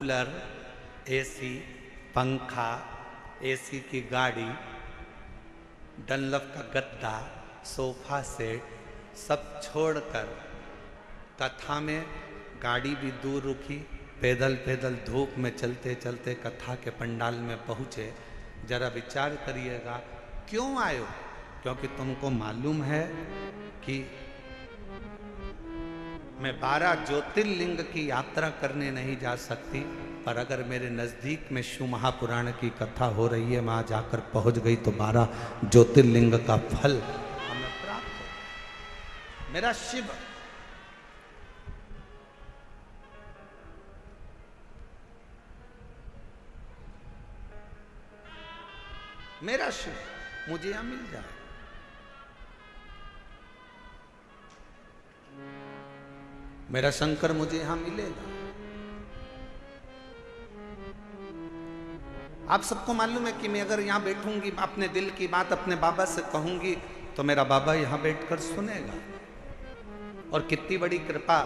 Cooler, AC, पंखा, AC की गाड़ी, डनलप का गद्दा, सोफा सेट सब छोड़कर कथा में गाड़ी भी दूर रुकी, पैदल पैदल धूप में चलते चलते कथा के पंडाल में पहुँचे। जरा विचार करिएगा क्यों आयो? क्योंकि तुमको मालूम है कि मैं 12 ज्योतिर्लिंग की यात्रा करने नहीं जा सकती, पर अगर मेरे नज़दीक में शिव महापुराण की कथा हो रही है, वहाँ जाकर पहुँच गई तो 12 ज्योतिर्लिंग का फल हमें प्राप्त हो। मेरा शिव मेरा शिव मुझे यहाँ मिल जाए। मेरा शंकर मुझे यहां मिलेगा। आप सबको मालूम है कि मैं अगर यहां बैठूंगी, अपने दिल की बात अपने बाबा से कहूंगी तो मेरा बाबा यहां बैठकर सुनेगा। और कितनी बड़ी कृपा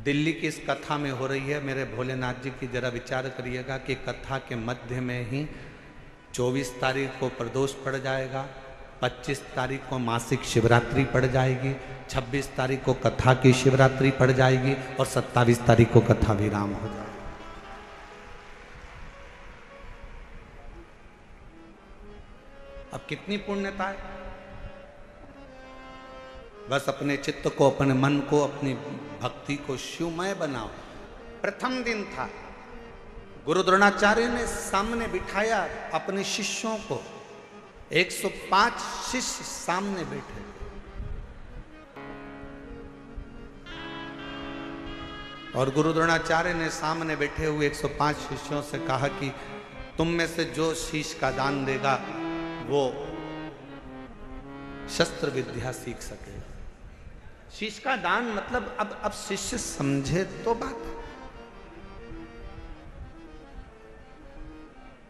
दिल्ली की इस कथा में हो रही है मेरे भोलेनाथ जी की। जरा विचार करिएगा कि कथा के मध्य में ही 24 तारीख को प्रदोष पड़ जाएगा, 25 तारीख को मासिक शिवरात्रि पड़ जाएगी, 26 तारीख को कथा की शिवरात्रि पड़ जाएगी और 27 तारीख को कथा विराम हो जाएगा। अब कितनी पुण्यता है। बस अपने चित्त को, अपने मन को, अपनी भक्ति को शिवमय बनाओ। प्रथम दिन था, गुरु द्रोणाचार्य ने सामने बिठाया अपने शिष्यों को। 105 शिष्य सामने बैठे। और गुरु द्रोणाचार्य ने सामने बैठे हुए 105 शिष्यों से कहा कि तुम में से जो शीश का दान देगा वो शस्त्र विद्या सीख सकेगा। शीश का दान मतलब अब शिष्य समझे तो बात।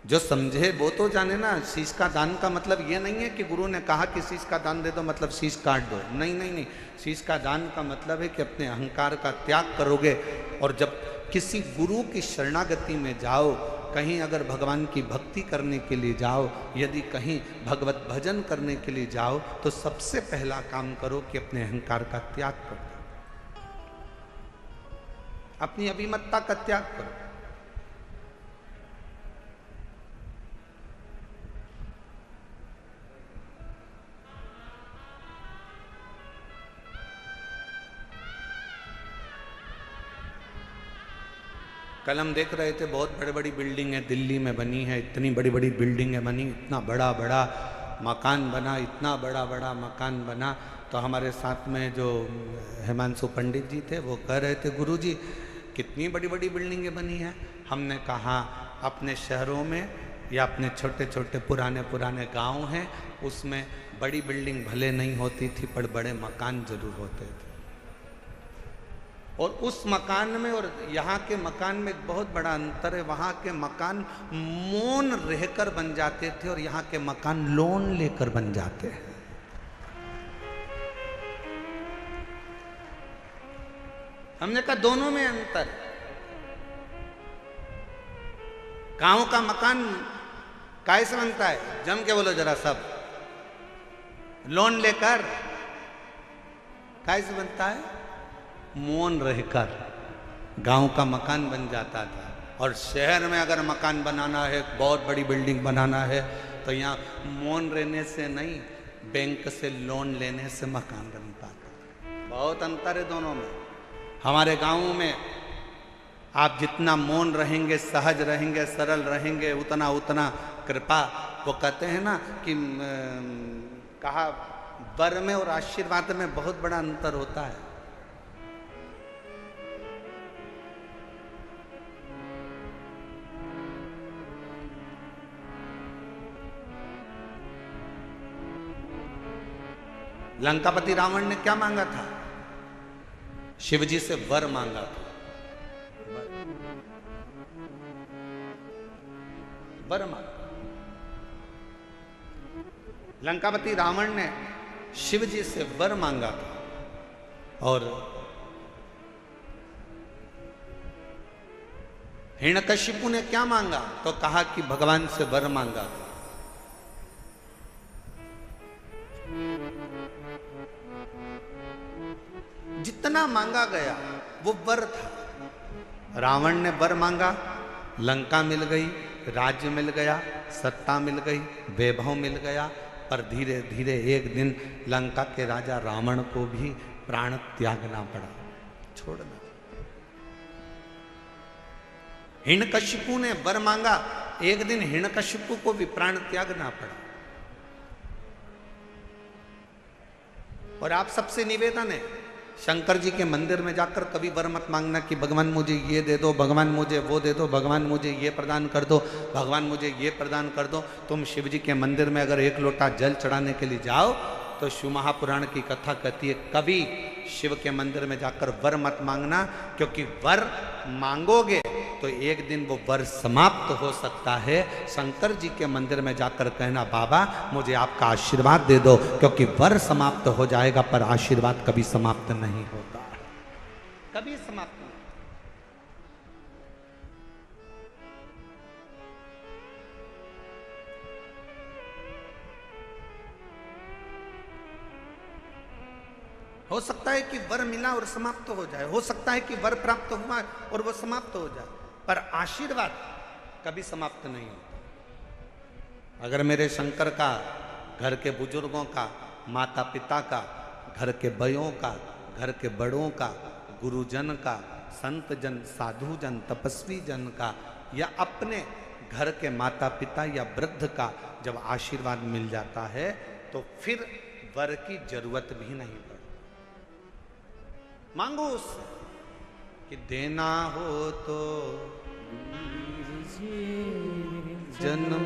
जो समझे वो तो जाने ना। शीश का दान का मतलब ये नहीं है कि गुरु ने कहा कि शीश का दान दे दो मतलब शीश काट दो। नहीं नहीं नहीं, शीश का दान का मतलब है कि अपने अहंकार का त्याग करोगे। और जब किसी गुरु की शरणागति में जाओ, कहीं अगर भगवान की भक्ति करने के लिए जाओ, यदि कहीं भगवत भजन करने के लिए जाओ, तो सबसे पहला काम करो कि अपने अहंकार का त्याग करो, अपनी अभिमतता का त्याग करो। कल हम देख रहे थे बहुत बड़ी बड़ी बिल्डिंग है दिल्ली में बनी है, इतनी बड़ी बड़ी बिल्डिंग है बनी, इतना बड़ा बड़ा मकान बना, इतना बड़ा बड़ा मकान बना। तो हमारे साथ में जो हिमांशु पंडित जी थे वो कह रहे थे गुरुजी कितनी बड़ी बड़ी बिल्डिंगें बनी हैं। हमने कहा अपने शहरों में या अपने छोटे छोटे पुराने पुराने गाँव हैं उसमें बड़ी बिल्डिंग भले नहीं होती थी पर बड़े मकान जरूर होते थे। और उस मकान में और यहाँ के मकान में एक बहुत बड़ा अंतर है। वहाँ के मकान मौन रहकर बन जाते थे और यहाँ के मकान लोन लेकर बन जाते हैं। हमने कहा दोनों में अंतर। गांव का मकान कैसे बनता है? जम के बोलो जरा सब। लोन लेकर। कैसे बनता है? मौन रहकर गांव का मकान बन जाता था। और शहर में अगर मकान बनाना है, बहुत बड़ी बिल्डिंग बनाना है, तो यहाँ मौन रहने से नहीं, बैंक से लोन लेने से मकान बन पाता। बहुत अंतर है दोनों में। हमारे गाँव में आप जितना मौन रहेंगे, सहज रहेंगे, सरल रहेंगे, उतना उतना कृपा। वो कहते हैं ना कि कहा वर में और आशीर्वाद में बहुत बड़ा अंतर होता है। लंकापति रावण ने क्या मांगा था? शिवजी से वर मांगा था। वर मांगा। लंकापति रावण ने शिवजी से वर मांगा था और हिरण्यकशिपु ने क्या मांगा? तो कहा कि भगवान से वर मांगा। जितना मांगा गया वो वर था। रावण ने वर मांगा, लंका मिल गई, राज्य मिल गया, सत्ता मिल गई, वैभव मिल गया। पर धीरे धीरे एक दिन लंका के राजा रावण को भी प्राण त्यागना पड़ा, छोड़ना। हिरण्यकशिपु ने वर मांगा, एक दिन हिरण्यकशिपु को भी प्राण त्यागना पड़ा। और आप सबसे निवेदन है, शंकर जी के मंदिर में जाकर कभी वर मत मांगना कि भगवान मुझे ये दे दो, भगवान मुझे वो दे दो, भगवान मुझे ये प्रदान कर दो, भगवान मुझे ये प्रदान कर दो। तुम शिव जी के मंदिर में अगर एक लोटा जल चढ़ाने के लिए जाओ तो शिव महापुराण की कथा कहती है कभी शिव के मंदिर में जाकर वर मत मांगना, क्योंकि वर मांगोगे तो एक दिन वो वर समाप्त हो सकता है। शंकर जी के मंदिर में जाकर कहना बाबा मुझे आपका आशीर्वाद दे दो, क्योंकि वर समाप्त हो जाएगा पर आशीर्वाद कभी समाप्त नहीं होता, कभी समाप्त नहीं। हो सकता है कि वर मिला और समाप्त हो जाए, हो सकता है कि वर प्राप्त हुआ और वो समाप्त हो जाए, पर आशीर्वाद कभी समाप्त नहीं होता। अगर मेरे शंकर का, घर के बुजुर्गों का, माता पिता का, घर के बयों का, घर के बड़ों का, गुरुजन का, संत जन, साधु जन, तपस्वी जन का, या अपने घर के माता पिता या वृद्ध का जब आशीर्वाद मिल जाता है तो फिर वर की जरूरत भी नहीं पड़ती। मांगो उससे कि देना हो तो जन्म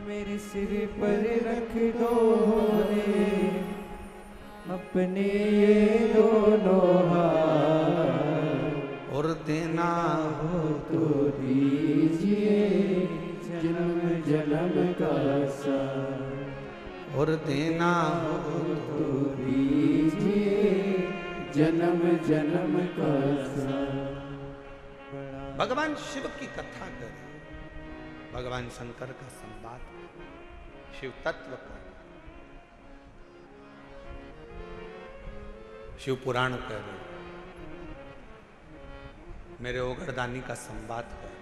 मेरे सिर पर रख दो रे अपने ये दोनों हाथ, और देना हो तो दीजिए जन्म जन्म का साथ, और देना हो तो दीजिए जन्म जन्म का साथ। भगवान शिव की कथा करें, भगवान शंकर का संवाद, शिव तत्व का, शिव पुराण करें, मेरे ओगरदानी का संवाद करें।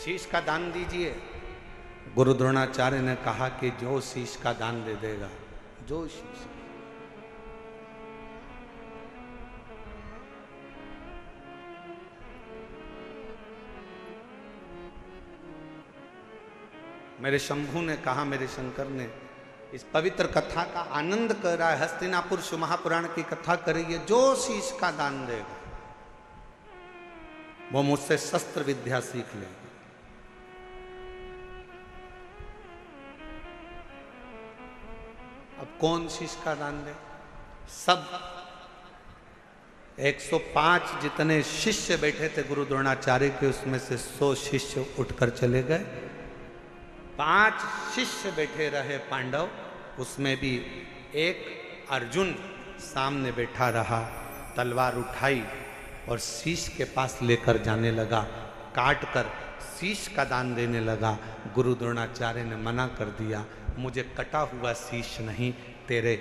शीश का दान दीजिए। गुरु द्रोणाचार्य ने कहा कि जो शीश का दान दे देगा, जो शीश, मेरे शंभू ने कहा, मेरे शंकर ने इस पवित्र कथा का आनंद कर रहा है, हस्तिनापुर शिव महापुराण की कथा करिए, जो शीश का दान देगा वो मुझसे शस्त्र विद्या सीख लेगा। अब कौन शीश का दान दे? सब 105 जितने शिष्य बैठे थे गुरु द्रोणाचार्य के, उसमें से 100 शिष्य उठकर चले गए। 5 शिष्य बैठे रहे पांडव, उसमें भी एक अर्जुन सामने बैठा रहा, तलवार उठाई और शीश के पास लेकर जाने लगा, काट कर शीश का दान देने लगा। गुरु द्रोणाचार्य ने मना कर दिया, मुझे कटा हुआ शीश नहीं, तेरे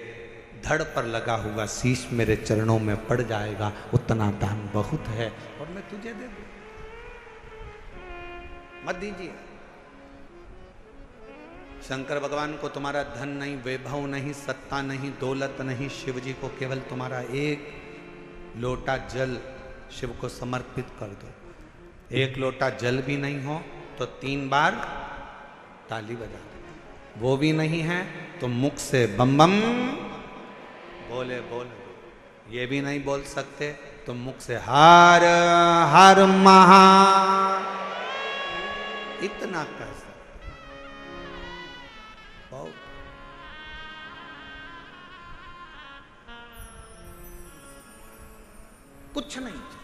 धड़ पर लगा हुआ शीश मेरे चरणों में पड़ जाएगा, उतना दान बहुत है और मैं तुझे दे दूं, मत दीजिए। शंकर भगवान को तुम्हारा धन नहीं, वैभव नहीं, सत्ता नहीं, दौलत नहीं, शिव जी को केवल तुम्हारा एक लोटा जल शिव को समर्पित कर दो। एक लोटा जल भी नहीं हो तो 3 बार ताली बजा दो, वो भी नहीं है तो मुख से बम बम बोले बोले, ये भी नहीं बोल सकते तो मुख से हर हर महा, इतना कर सकते, बहुत। कुछ नहीं चाहिए।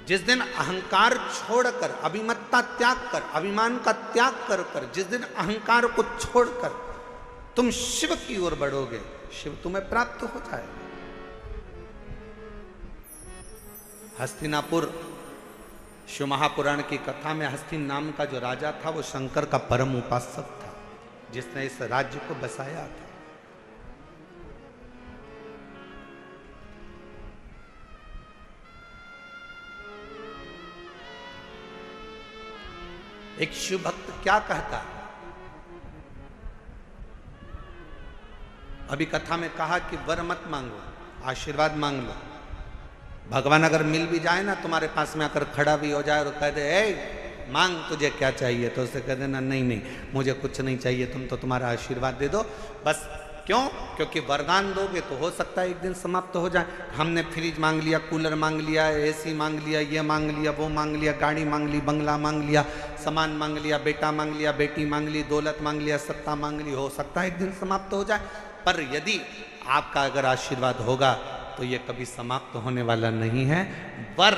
जिस दिन अहंकार छोड़कर, अभिमत्ता त्याग कर, अभिमान का त्याग कर कर जिस दिन अहंकार को छोड़कर तुम शिव की ओर बढ़ोगे, शिव तुम्हें प्राप्त हो जाएगा। हस्तिनापुर, शिव महापुराण की कथा में हस्तिन नाम का जो राजा था वो शंकर का परम उपासक था, जिसने इस राज्य को बसाया था। एक शिव भक्त क्या कहता है? अभी कथा में कहा कि वर मत मांगो, आशीर्वाद मांग लो। भगवान अगर मिल भी जाए ना, तुम्हारे पास में आकर खड़ा भी हो जाए और कह दे ए मांग तुझे क्या चाहिए, तो उसे कह देना नहीं नहीं मुझे कुछ नहीं चाहिए, तुम तो तुम्हारा आशीर्वाद दे दो बस। क्यों? क्योंकि वरदान दोगे तो हो सकता है एक दिन समाप्त हो जाए। हमने फ्रिज मांग लिया, कूलर मांग लिया, एसी मांग लिया, ये मांग लिया, वो मांग लिया, गाड़ी मांग ली, बंगला मांग लिया, सामान मांग लिया, बेटा मांग लिया, बेटी मांग ली, दौलत मांग लिया, सत्ता मांग ली, हो सकता है एक दिन समाप्त हो जाए। पर यदि आपका अगर आशीर्वाद होगा तो ये कभी समाप्त होने वाला नहीं है। वर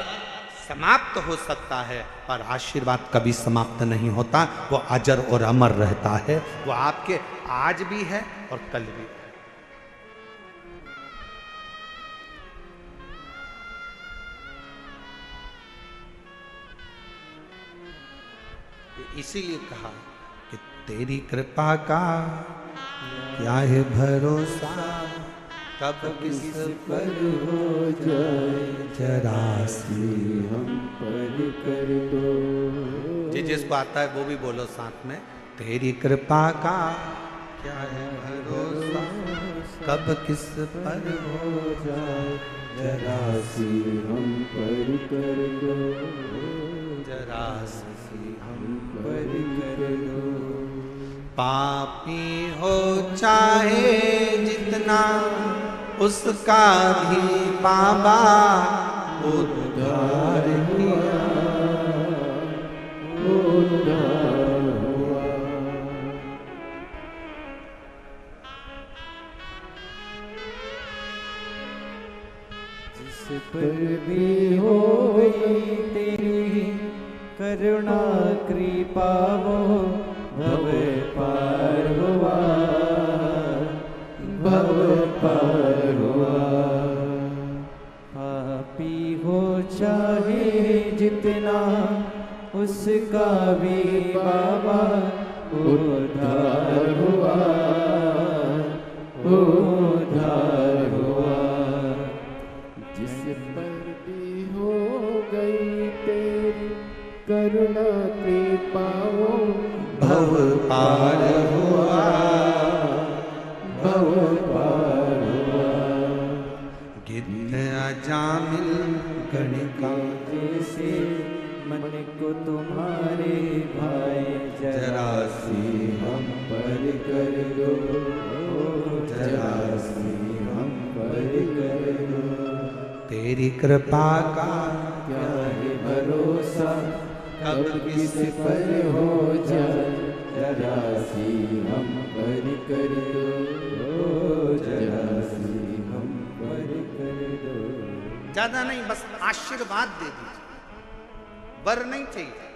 समाप्त हो सकता है पर आशीर्वाद कभी समाप्त नहीं होता, वो अजर और अमर रहता है। वो आपके आज भी है और कल भी है। इसीलिए कहा कि तेरी कृपा का क्या है भरोसा, कब किस पर हो जाए जरा सी हम पर कर दो। जी जिसको आता है वो भी बोलो साथ में, तेरी कृपा का क्या है भरोसा, कब किस पर हो जाए जरा सी हम पर कर दो, जरा सी हम पर कर दो। पापी हो चाहे जितना उसका भी बाबा उद्धार किया, उद्धार हुआ। जिस पर भी हो गई तेरी करुणा कृपा वो भव पार हुआ, भव पार हुआ। पापी हो चाहे जितना उसका भी बाबा उद्धार हुआ, उद्धार हुआ। जिस पर भी हो गई तेरी करुणा कृपा वो भव पार हुआ, भव पार हुआ। गिद्ध अजामिल गणिका जैसे मन को तुम्हारे भाई जरा सी हम पर कर दो, जरा सी हम पर कर दो। तेरी कृपा का क्या है भरोसा, कब किस पर हो जाए जरा सी हम पर कर दो, जरा सी हम पर कर दो। ज्यादा नहीं, बस आशीर्वाद दे दीजिए, वर नहीं चाहिए,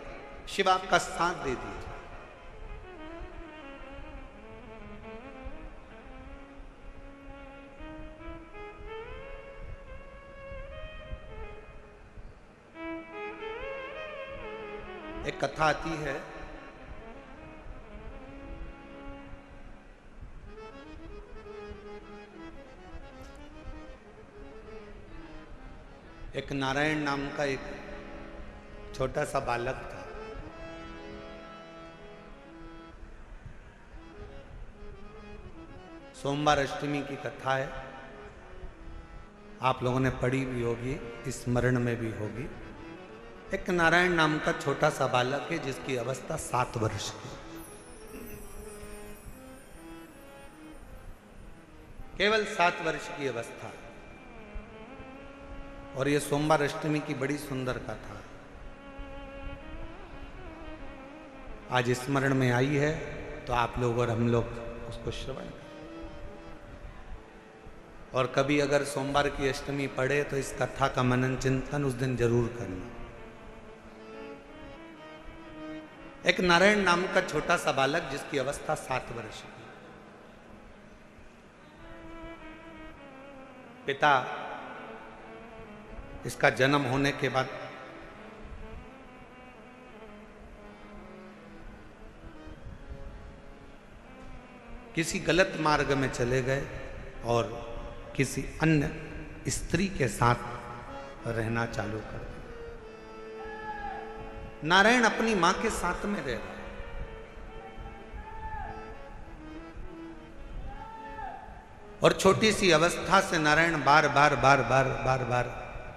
शिव आपका साथ दे दीजिए। एक कथा आती है, एक नारायण नाम का एक छोटा सा बालक था। सोमवार अष्टमी की कथा है, आप लोगों ने पढ़ी भी होगी, स्मरण में भी होगी। एक नारायण नाम का छोटा सा बालक है जिसकी अवस्था 7 वर्ष की, केवल 7 वर्ष की अवस्था। और ये सोमवार अष्टमी की बड़ी सुंदर कथा आज स्मरण में आई है, तो आप लोग और हम लोग उसको श्रवण करें। और कभी अगर सोमवार की अष्टमी पढ़े तो इस कथा का मनन चिंतन उस दिन जरूर करना। एक नारायण नाम का छोटा सा बालक जिसकी अवस्था 7 वर्ष की। पिता इसका जन्म होने के बाद किसी गलत मार्ग में चले गए और किसी अन्य स्त्री के साथ रहना चालू कर दिया। नारायण अपनी मां के साथ में रह रहा है। और छोटी सी अवस्था से नारायण बार बार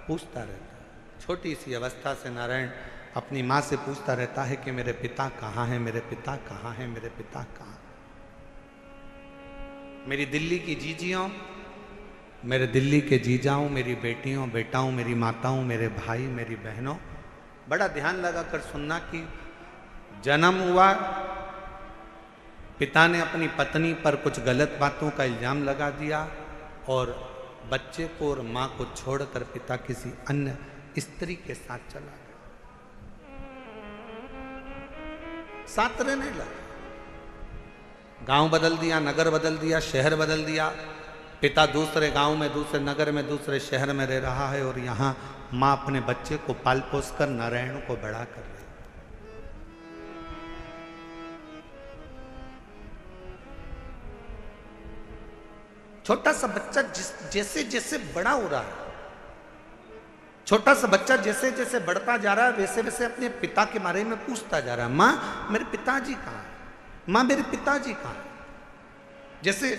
पूछता रहता है। छोटी सी अवस्था से नारायण अपनी मां से पूछता रहता है कि मेरे पिता कहाँ हैं, मेरे पिता कहाँ हैं, मेरे पिता कहाँ। मेरी दिल्ली की जीजियों, मेरे दिल्ली के जीजाओं, मेरी बेटियों बेटाओं, मेरी माताओं, मेरे भाई, मेरी बहनों, बड़ा ध्यान लगाकर सुनना कि जन्म हुआ, पिता ने अपनी पत्नी पर कुछ गलत बातों का इल्जाम लगा दिया और बच्चे को और मां को छोड़कर पिता किसी अन्य स्त्री के साथ चला गया। साथ रहने लगा। गांव बदल दिया, नगर बदल दिया, शहर बदल दिया। पिता दूसरे गांव में, दूसरे नगर में, दूसरे शहर में रह रहा है और यहां मां अपने बच्चे को पाल पोस कर नारायण को बड़ा कर रही। छोटा सा बच्चा जैसे जैसे बड़ा हो रहा है, छोटा सा बच्चा जैसे जैसे बढ़ता जा रहा है वैसे वैसे अपने पिता के बारे में पूछता जा रहा है। मां मेरे पिताजी कहाँ हैं, मां मेरे पिताजी कहाँ हैं। जैसे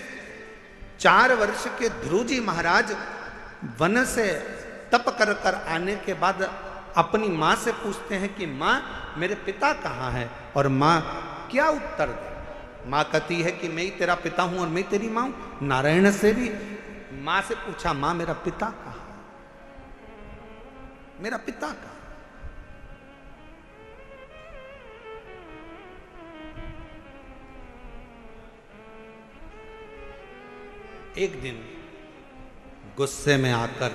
4 वर्ष के ध्रुव जी महाराज वन से तप कर कर आने के बाद अपनी मां से पूछते हैं कि मां मेरे पिता कहाँ हैं, और मां क्या उत्तर दे। मां कहती है कि मैं ही तेरा पिता हूं और मैं तेरी मां हूं। नारायण से भी मां से पूछा, मां मेरा पिता कहाँ है, मेरा पिता कहाँ। एक दिन गुस्से में आकर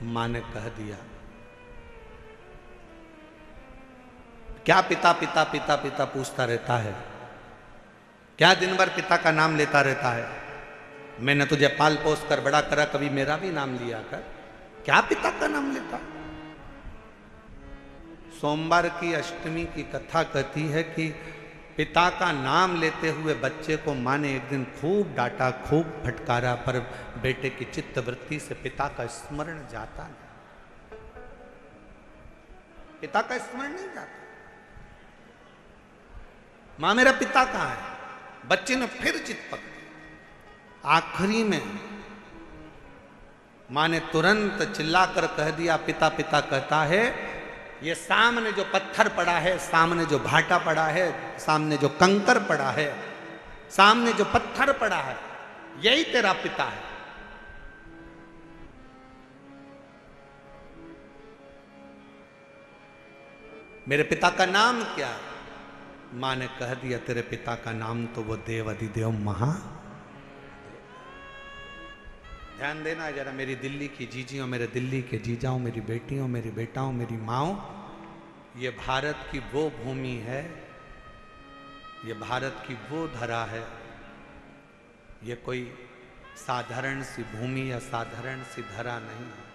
मां ने कह दिया, क्या पिता पिता पिता पिता पूछता रहता है, क्या दिन भर पिता का नाम लेता रहता है। मैंने तुझे पाल पोस कर बड़ा करा, कभी मेरा भी नाम लिया कर, क्या पिता का नाम लेता। सोमवार की अष्टमी की कथा कहती है कि पिता का नाम लेते हुए बच्चे को मां ने एक दिन खूब डांटा, खूब फटकारा, पर बेटे की चित्त वृत्ति से पिता का स्मरण जाता नहीं, पिता का स्मरण नहीं जाता। मां मेरा पिता कहाँ है। बच्चे ने फिर चित्त पकड़ी। आखिरी में मां ने तुरंत चिल्लाकर कह दिया, पिता पिता कहता है, ये सामने जो पत्थर पड़ा है, सामने जो भाटा पड़ा है, सामने जो कंकर पड़ा है, सामने जो पत्थर पड़ा है, यही तेरा पिता है। मेरे पिता का नाम क्या है। मां ने कह दिया, तेरे पिता का नाम तो वो देव अधिदेव महा। ध्यान देना जरा, मेरी दिल्ली की जीजियों, मेरे दिल्ली के जीजाओं, मेरी बेटियों, मेरी बेटाओं, मेरी माओ, ये भारत की वो भूमि है, ये भारत की वो धरा है। ये कोई साधारण सी भूमि या साधारण सी धरा नहीं है।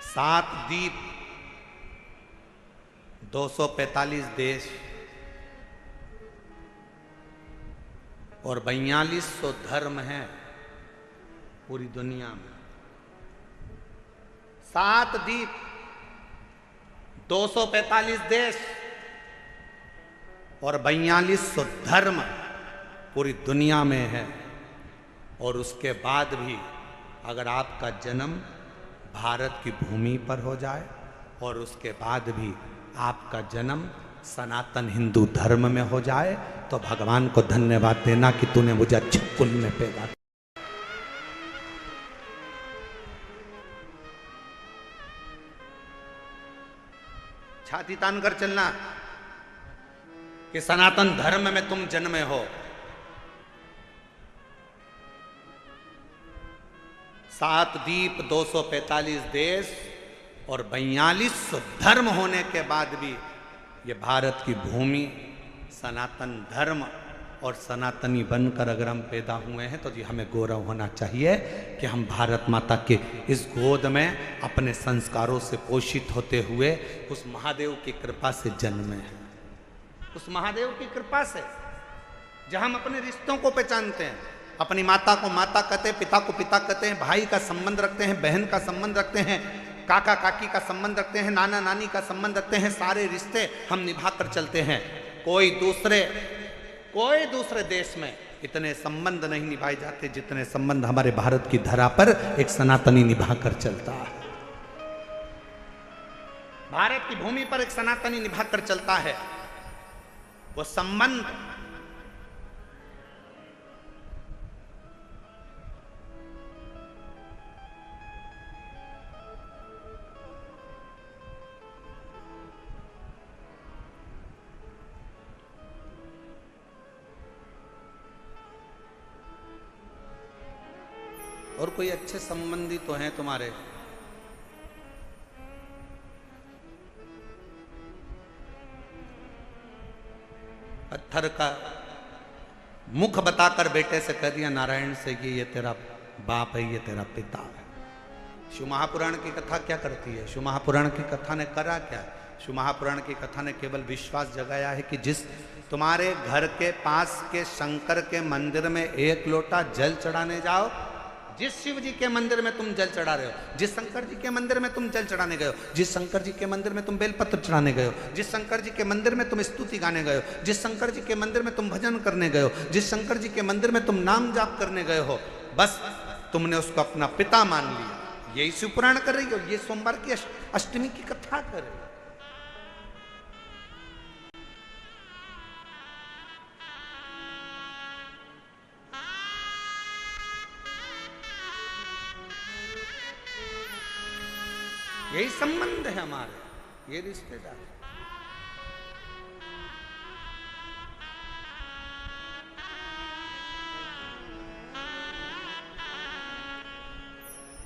सात द्वीप, 245 देश और 4200 धर्म हैं पूरी दुनिया में। 7 द्वीप, 245 देश और 4200 धर्म पूरी दुनिया में है। और उसके बाद भी अगर आपका जन्म भारत की भूमि पर हो जाए और उसके बाद भी आपका जन्म सनातन हिंदू धर्म में हो जाए, तो भगवान को धन्यवाद देना कि तूने मुझे अच्छे कुल में पैदा किया। छाती तान कर चलना कि सनातन धर्म में तुम जन्मे हो। 7 द्वीप, 245 देश और 42 धर्म होने के बाद भी ये भारत की भूमि सनातन धर्म और सनातनी बनकर अगर हम पैदा हुए हैं तो जी हमें गौरव होना चाहिए कि हम भारत माता के इस गोद में अपने संस्कारों से पोषित होते हुए उस महादेव की कृपा से जन्मे हैं। उस महादेव की कृपा से जहां हम अपने रिश्तों को पहचानते हैं, अपनी माता को माता कहते हैं, पिता को पिता कहते हैं, भाई का संबंध रखते हैं, बहन का संबंध रखते हैं, काका काकी का संबंध रखते हैं, नाना नानी का संबंध रखते हैं। सारे रिश्ते हम निभा कर चलते हैं। कोई दूसरे देश में इतने संबंध नहीं निभाए जाते जितने संबंध हमारे भारत की धरा पर एक सनातनी निभा कर चलता है। भारत की भूमि पर एक सनातनी निभा कर चलता है। वो संबंध और कोई अच्छे संबंधी तो हैं तुम्हारे? पत्थर का मुख बताकर बेटे से कह दिया नारायण से कि ये तेरा बाप है, ये तेरा पिता है। शिव महापुराण की कथा क्या करती है? शिव महापुराण की कथा ने करा क्या? शिव महापुराण की कथा ने केवल विश्वास जगाया है कि जिस तुम्हारे घर के पास के शंकर के मंदिर में 1 लोटा जल चढ़ाने जाओ, जिस शिव जी के मंदिर में तुम जल चढ़ा रहे हो, जिस शंकर जी के मंदिर में तुम जल चढ़ाने गए हो, जिस शंकर जी के मंदिर में तुम बेलपत्र चढ़ाने गए हो, जिस शंकर जी के मंदिर में तुम स्तुति गाने गए हो, जिस शंकर जी के मंदिर में तुम भजन करने गए हो, जिस शंकर जी के मंदिर में तुम नाम जाप करने गए हो, बस तुमने उसको अपना पिता मान लिया। यही शिव पुराण कर रही हो, ये सोमवार की अष्टमी की कथा कर रही हो। यही संबंध है हमारे, ये रिश्तेदार।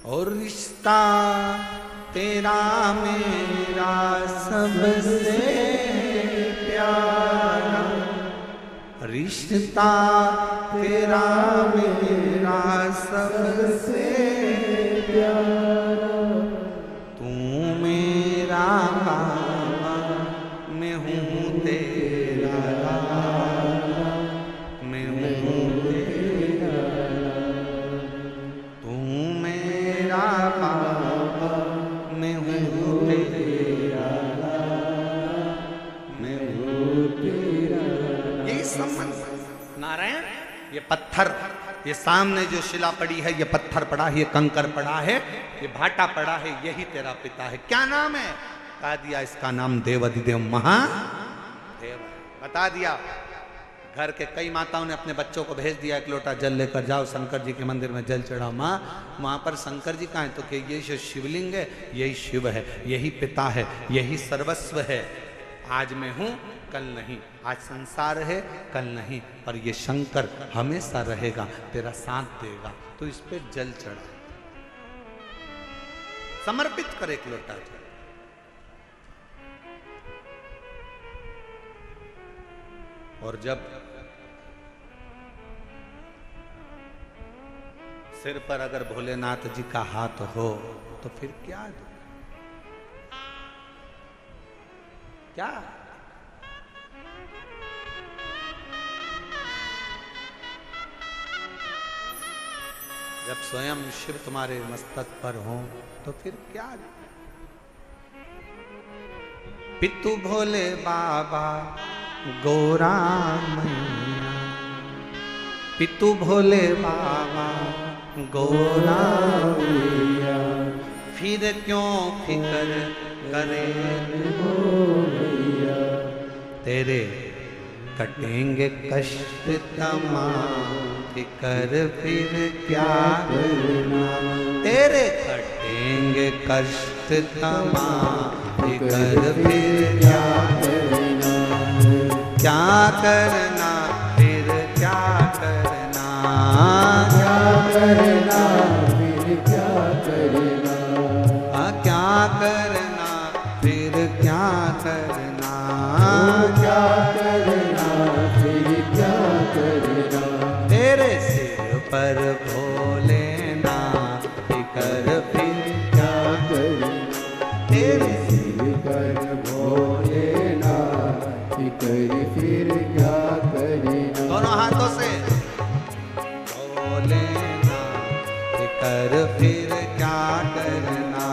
और रिश्ता तेरा मेरा सबसे प्यारा, रिश्ता तेरा मेरा सबसे प्यारा, बाबा मैं हूँ तेरा लाला, मैं हूँ तेरा लाला, तू मेरा बाबा मैं हूँ तेरा लाला, मैं हूँ तेरा लाला। यही संबंध। नारायण ये पत्थर, ये सामने जो शिला पड़ी है, ये पत्थर पड़ा है, ये कंकर पड़ा है, ये भाटा पड़ा है, यही तेरा पिता है। क्या नाम है? बता दिया, इसका नाम देवाधिदेव महादेव। बता दिया। घर के कई माताओं ने अपने बच्चों को भेज दिया 1 लोटा जल लेकर जाओ शंकर जी के मंदिर में जल चढ़ाओ। माँ वहाँ पर शंकर जी कहाँ है? तो कि ये जो शिवलिंग है यही शिव है, यही पिता है, यही सर्वस्व है। आज मैं हूँ कल नहीं, आज संसार है कल नहीं, और ये शंकर हमेशा रहेगा, तेरा साथ देगा। तो इस पे जल चढ़ा, समर्पित कर 1 लोटा जल। और जब सिर पर अगर भोलेनाथ जी का हाथ हो तो फिर क्या दो? क्या जब स्वयं शिव तुम्हारे मस्तक पर हो तो फिर क्या दो? पितु भोले बाबा गौरा मैया, पितु भोले बाबा गौरा मैया, फिर क्यों फिकर करे मैया, तेरे कटेंगे कष्ट तमाम, फिकर फिर क्या करना, तेरे कटेंगे कष्ट तमाम, फिकर फिर क्या करना, क्या करना फिर क्या करना, क्या करना फिर क्या करना फिर क्या करना, क्या करना फिर क्या करना, तेरे सिर पर भोलेनाथ कर फिर क्या करना, तेरे सिर पर भोलेनाथ कर फिर क्या करना, दोनों हाथों से भोलेनाथ कर फिर क्या करना,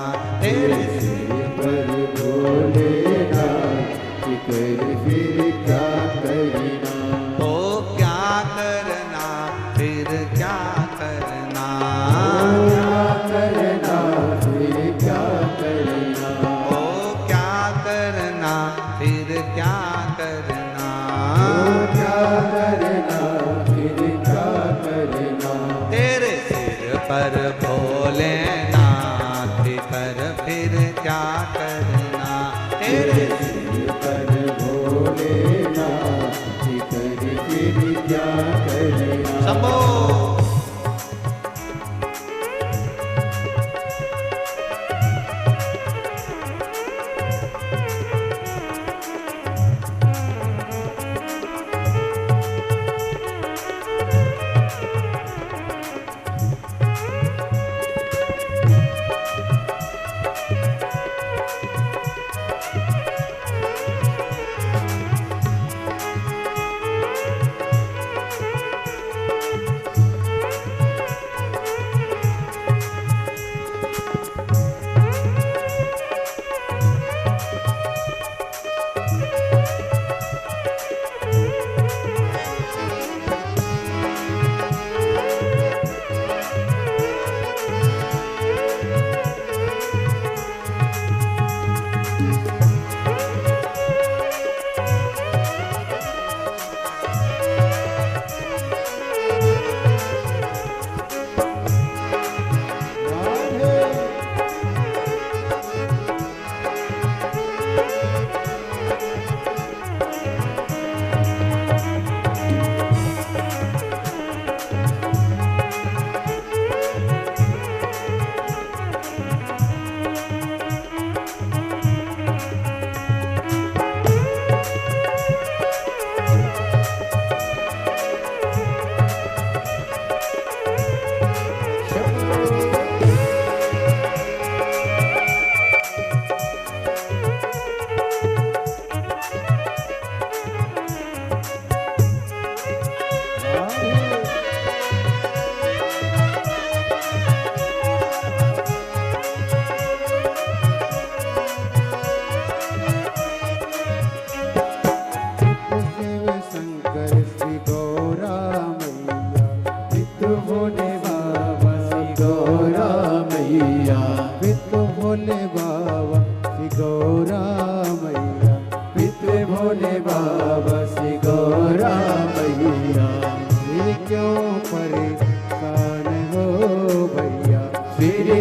तेरे सिर पर भोलेनाथ कर फिर क्या करना, ओ क्या करना फिर क्या करना, क्या करना फिर क्या करना, ओ क्या करना फिर क्या करना, क्या करना फिर क्या करना, तेरे सिर पर भोलेनाथ कर फिर क्या करना, तेरे सिर पर भोलेनाथ कर फिर क्या करना, शंभो।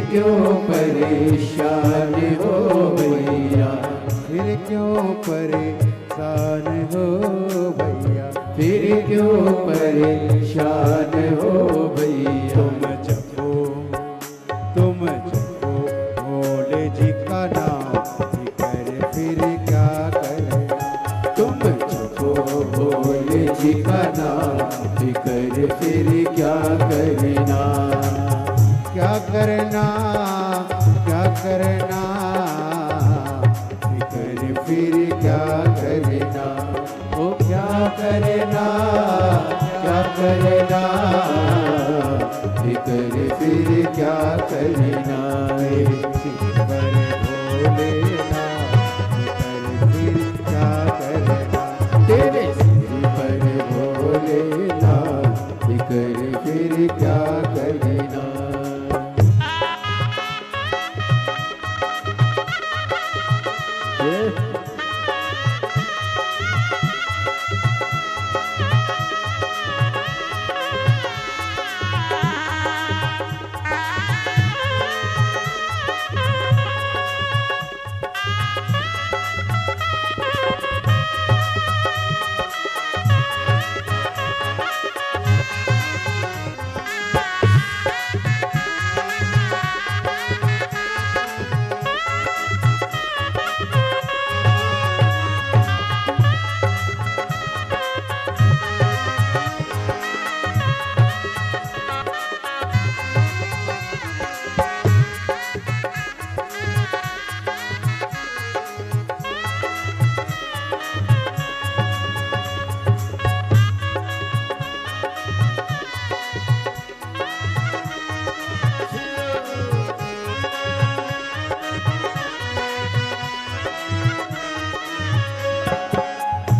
क्यों परेशान हो भैया, फिर क्यों परेशान हो भैया, फिर क्यों परेशान हो भैया। तुम जपो भोले जी का नाम, कर फिर क्या करना। तुम जपो भोले जी का नाम, कर फिर क्या करना। क्या करना, क्या करना, कर फिर क्या करना। ओ क्या करना, क्या करना, कर फिर क्या करना। पर भोलेनाथ कर फिर क्या करना। तेरे सिर पर भोलेनाथ कर फिर क्या करना।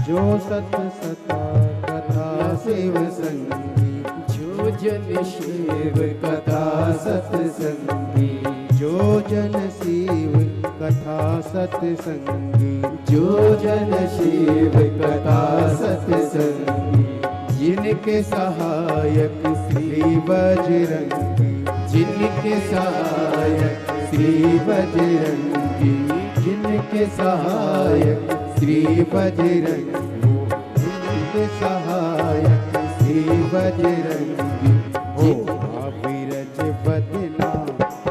जो सत सता कथा शिव संगी, जो जन शिव कथा सत्संगी, जो जन शिव कथा सत्संगी, जो जन शिव कथा सत्संगी, जिनके सहायक श्री बजरंगी, जिनके सहायक श्री बजरंगी, जिनके सहायक श्री बजरंगी, जिनके सहायक श्री बजरंगी, हो अविरज बदना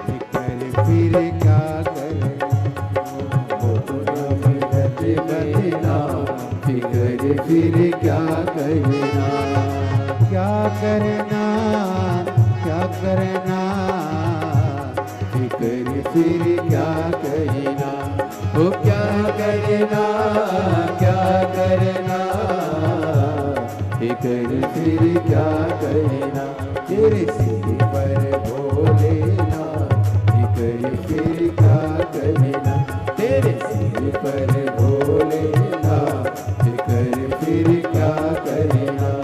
फिकर फिर क्या करे, हो अविरज बदना फिकर फिर क्या करना, क्या करना, क्या करना, फिकर फिर क्या करना, हो क्या करना, क्या करना, फिकर फिर क्या करना, तेरे सिर पर भोलेना, फिकर फिर क्या करना, तेरे सिर पर भोलेना, फिकर फिर क्या करना।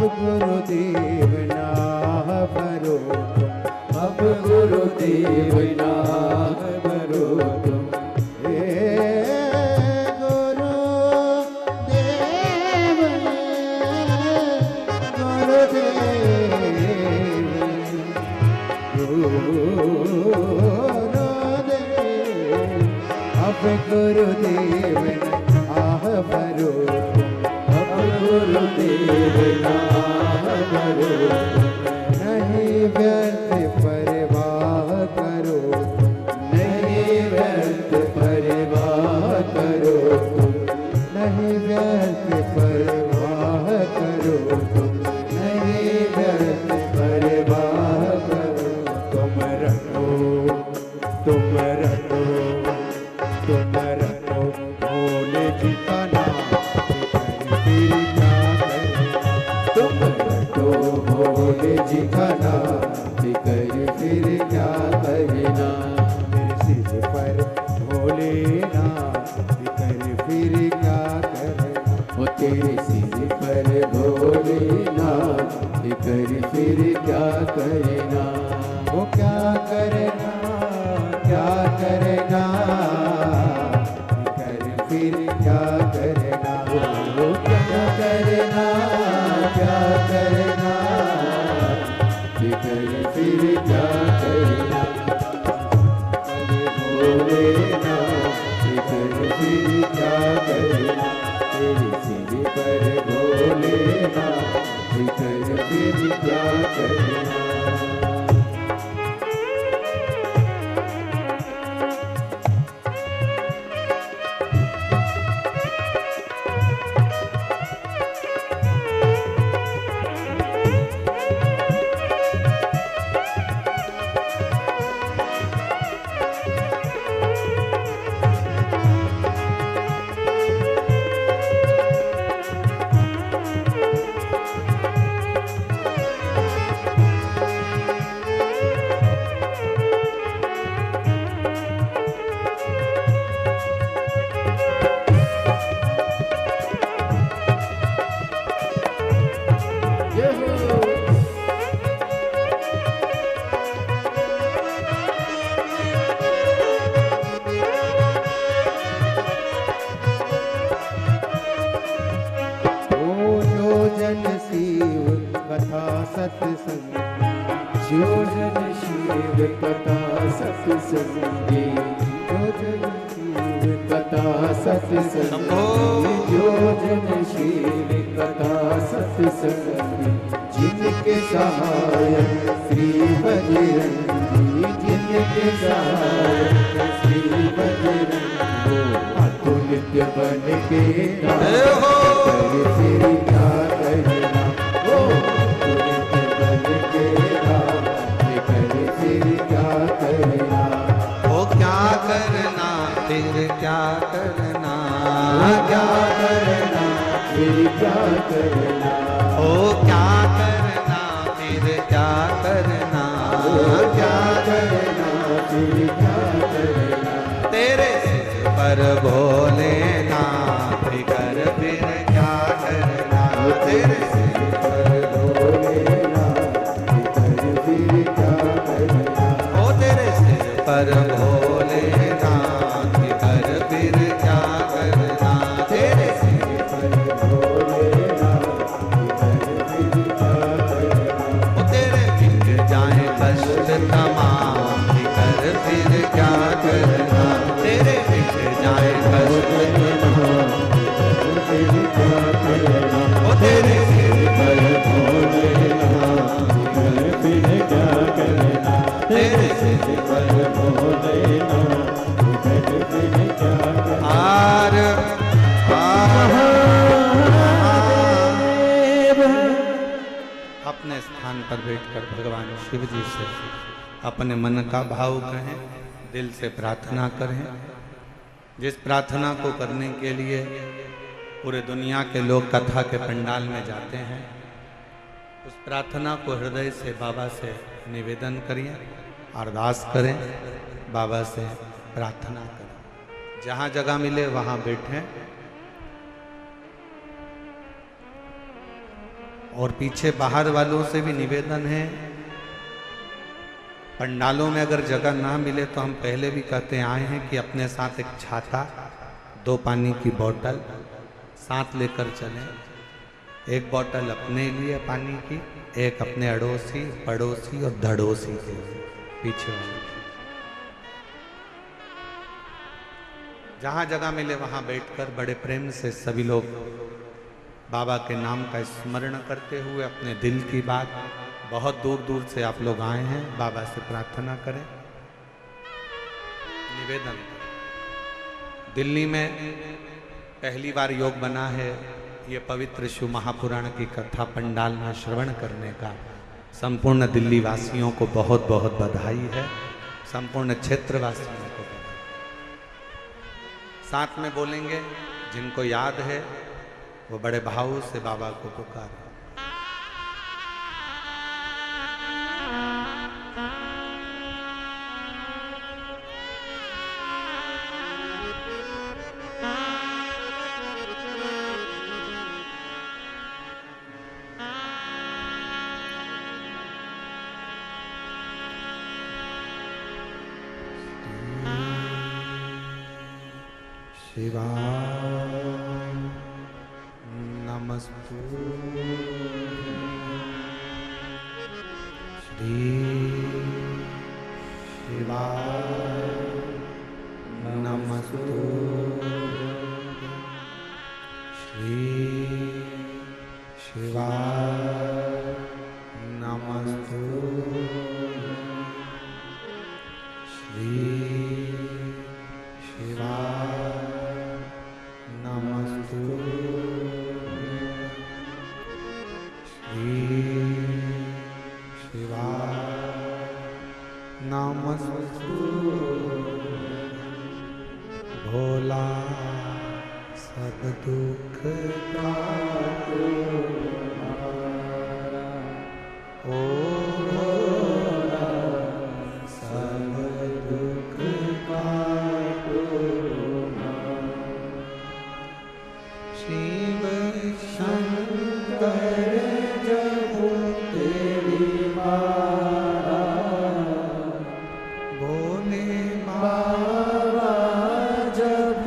गुरुदेव ना भरो तुम, अब गुरुदेव ना भरो तुम, गुरुदेव आह भरो, अब गुरुदेव आह भरो, नहीं व्यर्थ परवाह करो, नहीं व्यर्थ परवाह करो, नहीं व्यर्थ परवाह करो, नहीं व्यर्थ परवाह करो, तुम रखो, तुम रखो, तुम रखो भोले जी का नाम, फिर क्या करे, तुम रखो भोले जी का नाम, फिर क्या करना, मेरे सिर पर भोलेनाथ, फिर क्या करना, वो तेरे सिर पर भोलेनाथ, फिर क्या करना, वो क्या करना, क्या करना, फिर क्या करना, वो क्या करना, क्या करना, फिर क्या करना, भोलेना, फिर क्या करना, तेरे सिर पर भोलेना, फिर क्या करना। सत्संग जो जन शिव कथा सत्संगी जो जन शिव कथा सत्संगी जो जन शिव कथा सत्संगी जिनके सहायक श्री बजरंगी जिनके सहायक श्री बजरंगी अतुलित बन के फिर क्या करना ओ अतुलित बन के फिर क्या करना ओ क्या करना फिर क्या करना क्या करना फिर क्या करना ओ क्या करना फिर क्या करना क्या करना फिर क्या करना तेरे सिर पर भोलेनाथ कर फिर क्या करना तेरे सिर पर भोलेनाथ कर फिर क्या करना ओ तेरे सिर पर भोलेनाथ कर फिर क्या करना तेरे सिर पर भोलेनाथ कर फिर क्या करना ओ तेरे मिट जाए कष्ट तमाम कर फिर क्या करना तेरे मिट जाए कष्ट फिर क्या करना ओ तेरे सिर पर भोलेनाथ कर फिर क्या करना तेरे सिर पर भोलेनाथ कर फिर क्या करना आर अपने स्थान पर बैठकर भगवान शिव जी से अपने मन का भाव कहें, दिल से प्रार्थना करें। जिस प्रार्थना को करने के लिए पूरे दुनिया के लोग कथा के पंडाल में जाते हैं, उस प्रार्थना को हृदय से बाबा से निवेदन करिए, अरदास करें, बाबा से प्रार्थना करें। जहाँ जगह मिले वहाँ बैठें और पीछे बाहर वालों से भी निवेदन है, पंडालों में अगर जगह ना मिले तो हम पहले भी कहते आए हैं कि अपने साथ एक छाता, 2 पानी की बोतल साथ लेकर चलें। एक बोतल अपने लिए पानी की, एक अपने अड़ोसी, पड़ोसी और धड़ोसी के लिए पीछे वाले। जहाँ जगह मिले वहाँ बैठकर बड़े प्रेम से सभी लोग बाबा के नाम का स्मरण करते हुए अपने दिल की बात, बहुत दूर दूर से आप लोग आए हैं, बाबा से प्रार्थना करें, निवेदन करें। दिल्ली में पहली बार योग बना है, ये पवित्र शिव महापुराण की कथा पंडाल में श्रवण करने का संपूर्ण दिल्ली वासियों को बहुत बहुत बधाई है, संपूर्ण क्षेत्र वासियों को बधाई। साथ में बोलेंगे, जिनको याद है वो बड़े भाव से बाबा को पुकारें। शिवाय नमस्तुभ्यं श्री शिवाय नमस्तुभ्यं श्री शिवाय नमस्तुभ्यं श्री शिवाय नमस्तुभ्यं श्री शिवाय नमस्तुभ्यं भोला सब दुख काटो ओ भोला सब दुख काटो शिव शंकर जब तेरी माला भोले बाबा जब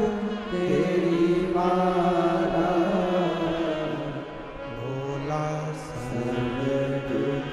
तेरी माला भोला सब दुख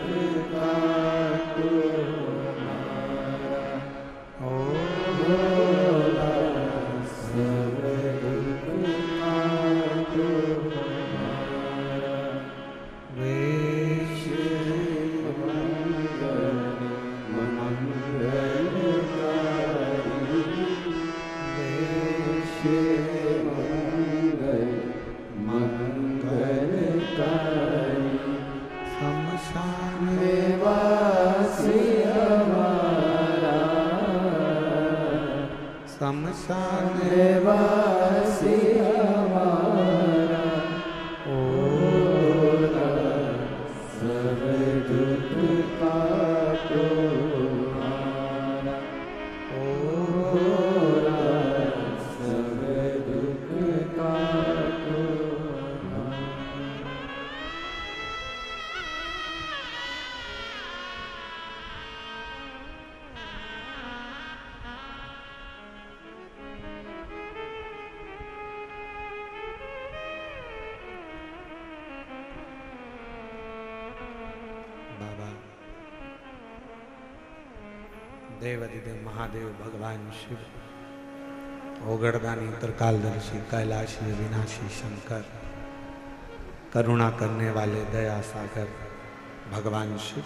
शमशान निवासी हमारा होना, सब दुख काटो हमारा होना, सब दुख काटो हमारा। बाबा देवाधिदेव महादेव भगवान शिव, ओगड़दानी त्रिकालदर्शी कैलाशी अविनाशी शंकर, करुणा करने वाले दया सागर भगवान शिव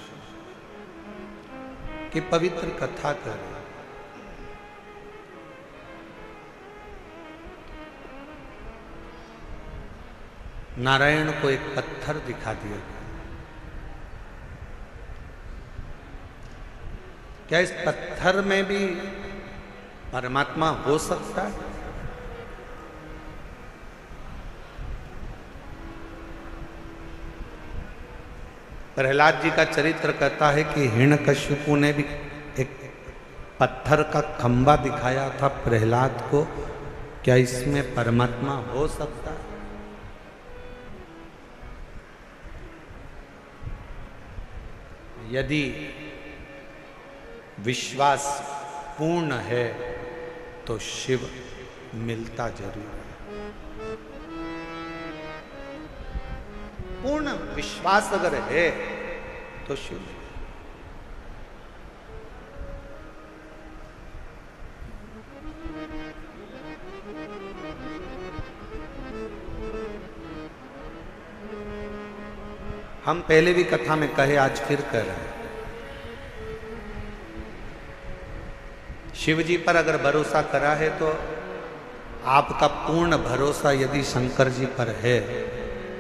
की पवित्र कथा कर नारायण को एक पत्थर दिखा दिया। क्या इस पत्थर में भी परमात्मा हो सकता है? प्रहलाद जी का चरित्र कहता है कि हिरण्यकश्यपु ने भी एक पत्थर का खंबा दिखाया था प्रहलाद को। क्या इसमें परमात्मा हो सकता है? यदि विश्वास पूर्ण है तो शिव मिलता जरूर है। पूर्ण विश्वास अगर है तो शिव। हम पहले भी कथा में कहे, आज फिर कह रहे हैं, शिव जी पर अगर भरोसा करा है तो आपका पूर्ण भरोसा यदि शंकर जी पर है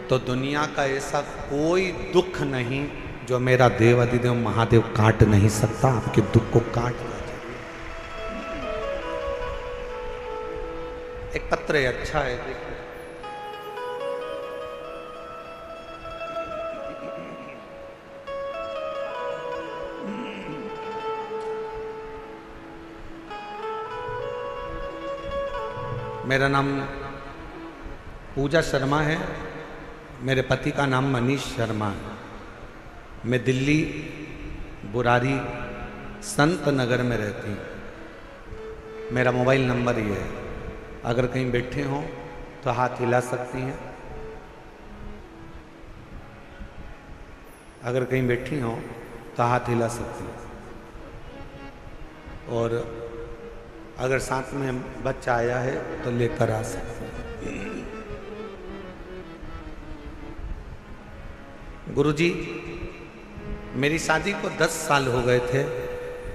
तो दुनिया का ऐसा कोई दुख नहीं जो मेरा देव अधिदेव महादेव काट नहीं सकता। आपके दुख को काट देगा। एक पत्र है, अच्छा है, देखो। मेरा नाम पूजा शर्मा है, मेरे पति का नाम मनीष शर्मा है। मैं दिल्ली बुरारी संत नगर में रहती हूँ। मेरा मोबाइल नंबर ये है, अगर कहीं बैठे हों तो हाथ हिला सकती हैं। अगर कहीं बैठी हों तो हाथ हिला सकती हैं। और अगर साथ में बच्चा आया है तो लेकर आ सकते हैं। गुरुजी, मेरी शादी को 10 साल हो गए थे,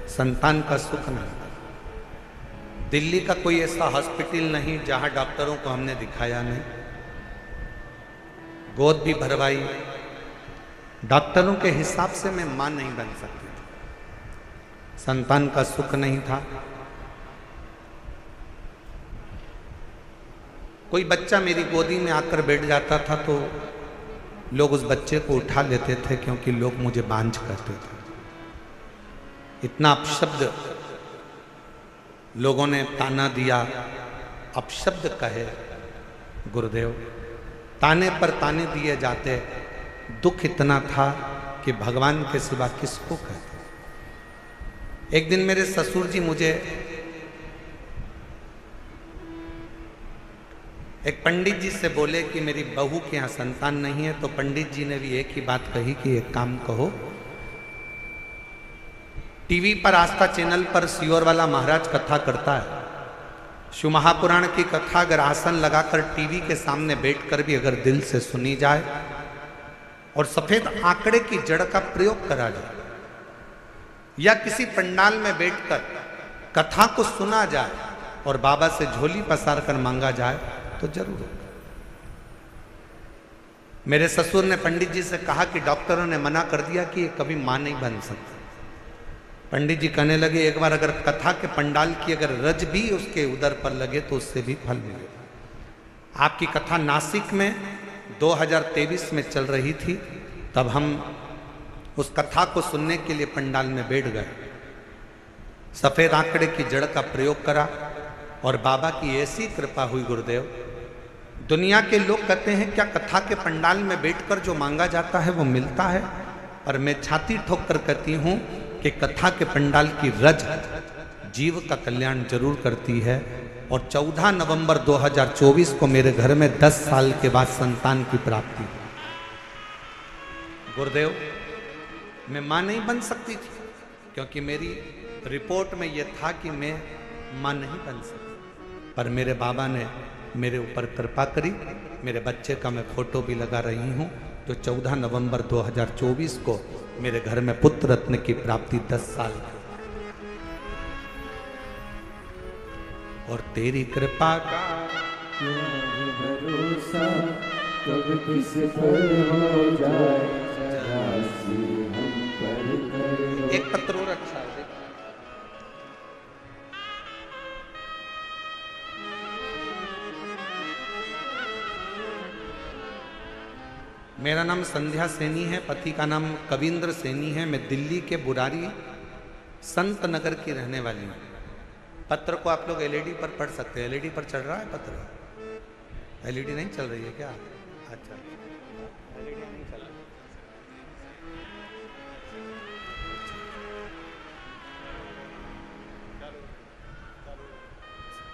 संतान का सुख नहीं। दिल्ली का कोई ऐसा हॉस्पिटल नहीं जहां डॉक्टरों को हमने दिखाया नहीं। गोद भी भरवाई, डॉक्टरों के हिसाब से मैं मां नहीं बन सकती थी। संतान का सुख नहीं था। कोई बच्चा मेरी गोदी में आकर बैठ जाता था तो लोग उस बच्चे को उठा लेते थे, क्योंकि लोग मुझे बांझ करते थे। इतना अपशब्द लोगों ने ताना दिया, अपशब्द कहे गुरुदेव, ताने पर ताने दिए जाते। दुख इतना था कि भगवान के सिवा किसको कहते। एक दिन मेरे ससुर जी मुझे एक पंडित जी से बोले कि मेरी बहू के यहाँ संतान नहीं है, तो पंडित जी ने भी एक ही बात कही कि एक काम कहो, टीवी पर आस्था चैनल पर सियोर वाला महाराज कथा करता है। शिव महापुराण की कथा अगर आसन लगाकर टीवी के सामने बैठकर भी अगर दिल से सुनी जाए और सफेद आंकड़े की जड़ का प्रयोग करा जाए, या किसी पंडाल में बैठकर कथा को सुना जाए और बाबा से झोली पसार कर मांगा जाए तो जरूर होगा। मेरे ससुर ने पंडित जी से कहा कि डॉक्टरों ने मना कर दिया कि ये कभी मां नहीं बन सकती। पंडित जी कहने लगे एक बार अगर कथा के पंडाल की अगर रज भी उसके उदर पर लगे तो उससे भी फल मिलेगा। आपकी कथा नासिक में 2023 में चल रही थी, तब हम उस कथा को सुनने के लिए पंडाल में बैठ गए। सफेद आंकड़े की जड़ का प्रयोग करा और बाबा की ऐसी कृपा हुई गुरुदेव। दुनिया के लोग कहते हैं क्या कथा के पंडाल में बैठकर जो मांगा जाता है वो मिलता है, पर मैं छाती ठोक कर कहती हूं कि कथा के पंडाल की रज जीव का कल्याण जरूर करती है। और 14 नवंबर 2024 को मेरे घर में 10 साल के बाद संतान की प्राप्ति। गुरुदेव मैं मां नहीं बन सकती थी, क्योंकि मेरी रिपोर्ट में यह था कि मैं मां नहीं बन सकती, पर मेरे बाबा ने मेरे ऊपर कृपा करी। मेरे बच्चे का मैं फोटो भी लगा रही हूं, जो 14 नवंबर 2024 को मेरे घर में पुत्र रत्न की प्राप्ति 10 साल की। और तेरी कृपा का भरोसा कब किस पर हो जाए, जरासी हम पर करो। एक पत्र और अच्छा है। मेरा नाम संध्या सैनी है, पति का नाम कविंद्र सैनी है। मैं दिल्ली के बुरारी संत नगर की रहने वाली हूँ। पत्र को आप लोग एलईडी पर पढ़ सकते हैं। एलईडी पर चल रहा है पत्र? एलईडी नहीं चल रही है क्या? अच्छा, एलईडी नहीं चल रही।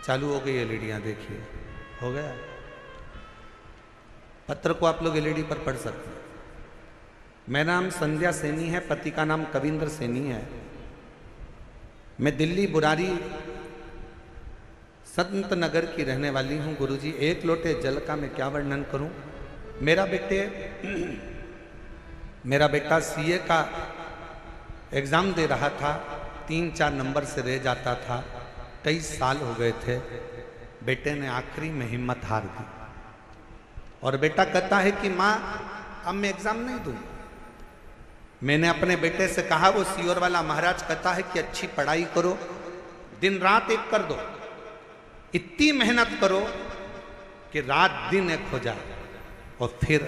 चालू हो गई एलईडियाँ, देखिए हो गया। पत्र को आप लोग एलईडी पर पढ़ सकते हैं। मेरा नाम संध्या सैनी है, पति का नाम कविंद्र सैनी है। मैं दिल्ली बुरारी संत नगर की रहने वाली हूँ। गुरुजी एक लोटे जल का मैं क्या वर्णन करूँ। मेरा बेटा सीए का एग्ज़ाम दे रहा था, 3-4 नंबर से रह जाता था। 23 साल हो गए थे। बेटे ने आखिरी में हिम्मत हार दी और बेटा कहता है कि माँ अब मैं एग्ज़ाम नहीं दूँ। मैंने अपने बेटे से कहा, वो सीओर वाला महाराज कहता है कि अच्छी पढ़ाई करो, दिन रात एक कर दो, इतनी मेहनत करो कि रात दिन एक हो जाए। और फिर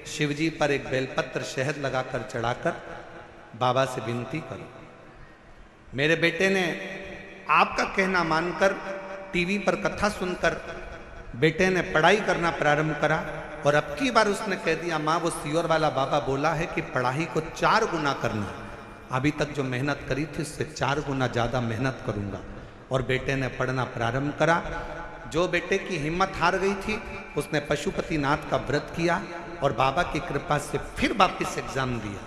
शिवजी पर एक बेलपत्र शहद लगाकर चढ़ाकर बाबा से विनती करो। मेरे बेटे ने आपका कहना मानकर टीवी पर कथा सुनकर बेटे ने पढ़ाई करना प्रारंभ करा। और अब की बार उसने कह दिया, माँ वो सीओर वाला बाबा बोला है कि पढ़ाई को 4 गुना करना। अभी तक जो मेहनत करी थी उससे 4 गुना ज़्यादा मेहनत करूँगा। और बेटे ने पढ़ना प्रारंभ करा। जो बेटे की हिम्मत हार गई थी उसने पशुपतिनाथ का व्रत किया और बाबा की कृपा से फिर वापस एग्जाम दिया।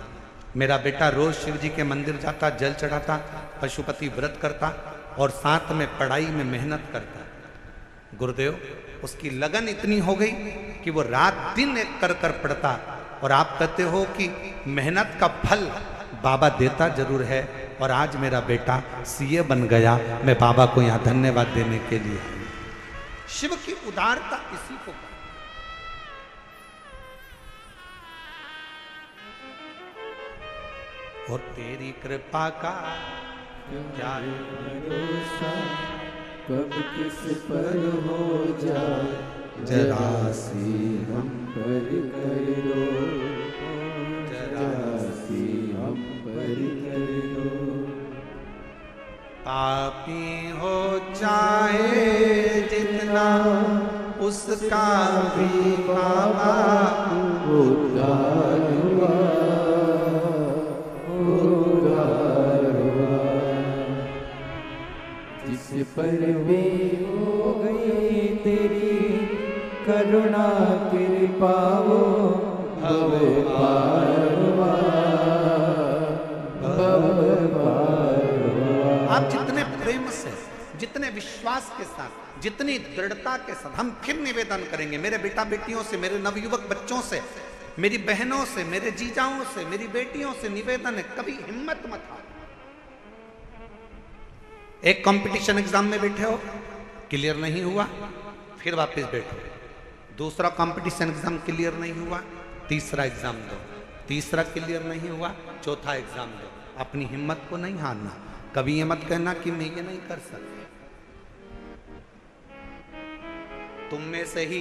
मेरा बेटा रोज शिव जी के मंदिर जाता, जल चढ़ाता, पशुपति व्रत करता और साथ में पढ़ाई में मेहनत करता। गुरुदेव उसकी लगन इतनी हो गई कि वो रात दिन एक कर कर पढ़ता। और आप कहते हो कि मेहनत का फल बाबा देता जरूर है। और आज मेरा बेटा सीए बन गया। मैं बाबा को यहाँ धन्यवाद देने के लिए आई। शिव की उदारता इसी को कहते। और तेरी कृपा का क्या भरोसा कब किस पर हो जाए, जरासी हम पर कर दो, जरासी हम पर कर दो। पापी हो चाहे जितना उसका भी बाबा उद्धार हुआ, उद्धार हुआ। जिस पर भी हो गई तेरी करुणा कृपा वो भव पार हुआ, भव पार हुआ। आप जितने प्रेम से, जितने विश्वास के साथ, जितनी दृढ़ता के साथ हम फिर निवेदन करेंगे मेरे बेटा बेटियों से, मेरे नवयुवक बच्चों से, मेरी बहनों से, मेरे जीजाओं से, मेरी बेटियों से निवेदन है, कभी हिम्मत मत हारो। एक कंपटीशन एग्जाम में बैठे हो, क्लियर नहीं हुआ, फिर वापस बैठो। दूसरा कंपटीशन एग्जाम क्लियर नहीं हुआ, तीसरा एग्जाम दो। तीसरा क्लियर नहीं हुआ, चौथा एग्जाम दो। अपनी हिम्मत को नहीं हारना, कभी ये मत कहना कि मैं ये नहीं कर सकता। तुम में से ही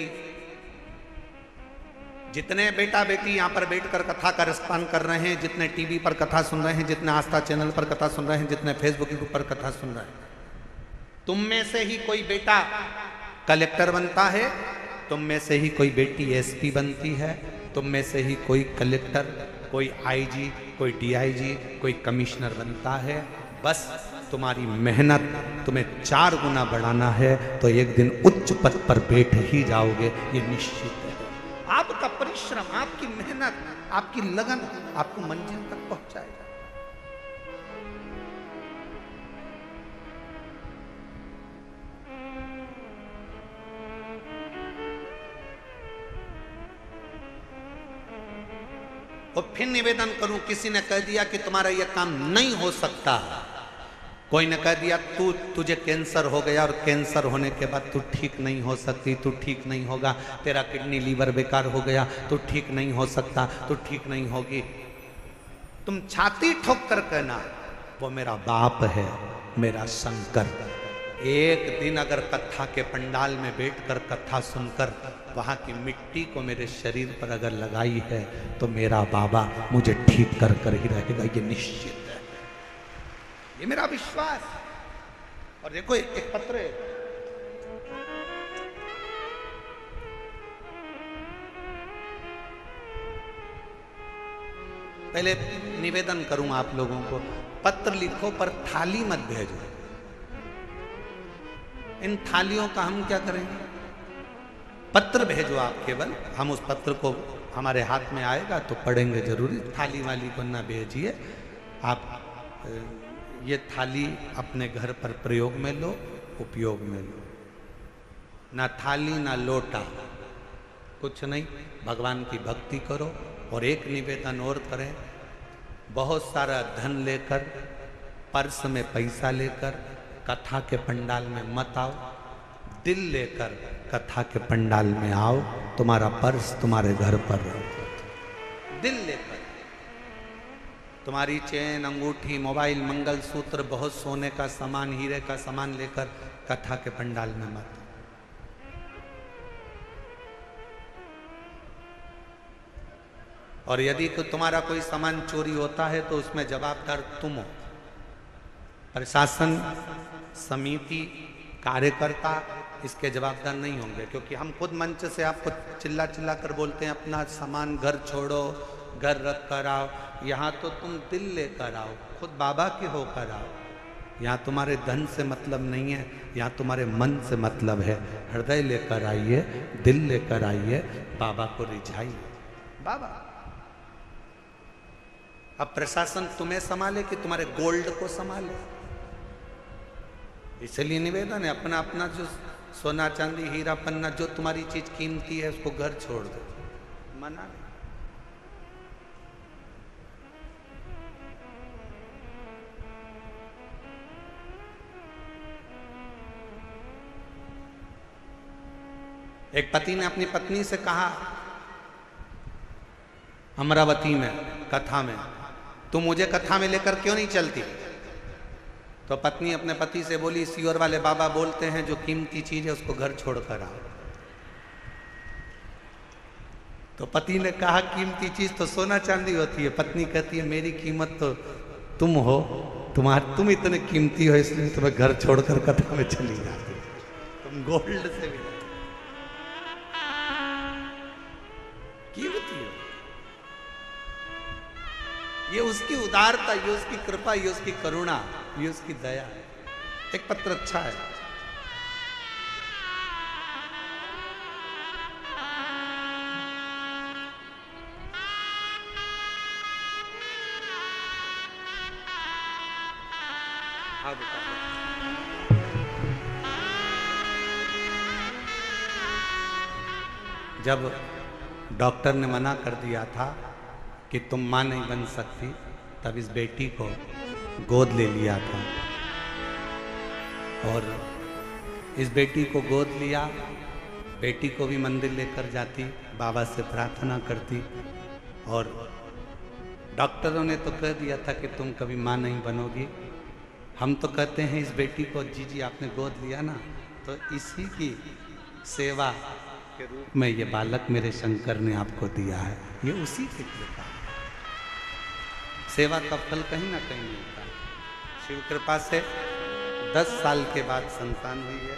जितने बेटा बेटी यहां पर बैठकर कथा का रसपान कर रहे हैं, जितने टीवी पर कथा सुन रहे हैं, जितने आस्था चैनल पर कथा सुन रहे हैं, जितने फेसबुक पर कथा सुन रहे हैं, तुम में से ही कोई बेटा कलेक्टर बनता है, तुम में से ही कोई बेटी एसपी बनती है, तुम में से ही कोई कलेक्टर, कोई आईजी, कोई डीआईजी, कोई कमिश्नर बनता है। बस तुम्हारी मेहनत तुम्हें 4 गुना बढ़ाना है तो एक दिन उच्च पद पर बैठ ही जाओगे, ये निश्चित है। आपका परिश्रम, आपकी मेहनत, आपकी लगन आपको मंजिल तक पहुंचाएगा। और फिर निवेदन करूं, किसी ने कह दिया कि तुम्हारा यह काम नहीं हो सकता, कोई ने कह दिया तुझे कैंसर हो गया और कैंसर होने के बाद तू ठीक नहीं हो सकती, तू ठीक नहीं होगा, तेरा किडनी लीवर बेकार हो गया, तू ठीक नहीं हो सकता, तू ठीक नहीं होगी, तुम छाती ठोक कर कहना वो मेरा बाप है, मेरा शंकर। एक दिन अगर कथा के पंडाल में बैठकर कथा सुनकर वहां की मिट्टी को मेरे शरीर पर अगर लगाई है तो मेरा बाबा मुझे ठीक कर कर ही रहेगा, ये निश्चित है, ये मेरा विश्वास। और देखो एक पत्र है, पहले निवेदन करूं आप लोगों को, पत्र लिखो पर थाली मत भेजो। इन थालियों का हम क्या करेंगे? पत्र भेजो आप केवल, हम उस पत्र को हमारे हाथ में आएगा तो पढ़ेंगे जरूरी, थाली वाली को ना भेजिए। आप ये थाली अपने घर पर प्रयोग में लो, उपयोग में लो, ना थाली ना लोटा, कुछ नहीं, भगवान की भक्ति करो। और एक निवेदन और करें, बहुत सारा धन लेकर, पर्स में पैसा लेकर कथा के पंडाल में मत आओ, दिल लेकर कथा के पंडाल में आओ, तुम्हारा पर्स तुम्हारे घर पर रहो। दिल लेकर तुम्हारी चेन, अंगूठी, मोबाइल, मंगलसूत्र, बहुत सोने का सामान, हीरे का सामान लेकर कथा के पंडाल में मत। और यदि तुम्हारा कोई सामान चोरी होता है तो उसमें जवाबदार तुम हो। प्रशासन, समिति, कार्यकर्ता इसके जवाबदार नहीं होंगे, क्योंकि हम खुद मंच से आपको चिल्ला चिल्ला कर बोलते हैं अपना सामान घर छोड़ो, घर रख कर आओ। यहाँ तो तुम दिल लेकर आओ, खुद बाबा के होकर आओ। यहाँ तुम्हारे धन से मतलब नहीं है, यहाँ तुम्हारे मन से मतलब है। हृदय लेकर आइए, दिल लेकर आइए, बाबा को रिझाइए। बाबा अब प्रशासन तुम्हें संभाले कि तुम्हारे गोल्ड को संभाले? इसलिए निवेदन है, अपना अपना जो सोना चांदी हीरा पन्ना, जो तुम्हारी चीज कीमती है, उसको घर छोड़ दो, मना नहीं। एक पति ने अपनी पत्नी से कहा अमरावती में कथा में, तुम मुझे कथा में लेकर क्यों नहीं चलती? तो पत्नी अपने पति से बोली, सीवर वाले बाबा बोलते हैं जो कीमती चीज है उसको घर छोड़कर आओ। तो पति ने कहा कीमती चीज तो सोना चांदी होती है। पत्नी कहती है मेरी कीमत तो तुम हो, तुम इतने कीमती हो इसलिए तुम्हें घर छोड़कर कथा में चली जाती, तुम गोल्ड से भी कीमती हो। ये उसकी उदारता, ये उसकी कृपा, ये उसकी करुणा, ये उसकी दया है। एक पत्र अच्छा है, हाँ बेटा। जब डॉक्टर ने मना कर दिया था कि तुम मां नहीं बन सकती, तब इस बेटी को गोद ले लिया था। और इस बेटी को गोद लिया, बेटी को भी मंदिर लेकर जाती, बाबा से प्रार्थना करती और डॉक्टरों ने तो कह दिया था कि तुम कभी माँ नहीं बनोगी। हम तो कहते हैं इस बेटी को जी आपने गोद लिया ना, तो इसी की सेवा के रूप में ये बालक मेरे शंकर ने आपको दिया है। ये उसी की कृपा है। सेवा का फल कहीं ना कहीं मिलता है। शिव कृपा से 10 साल के बाद संतान हुई है।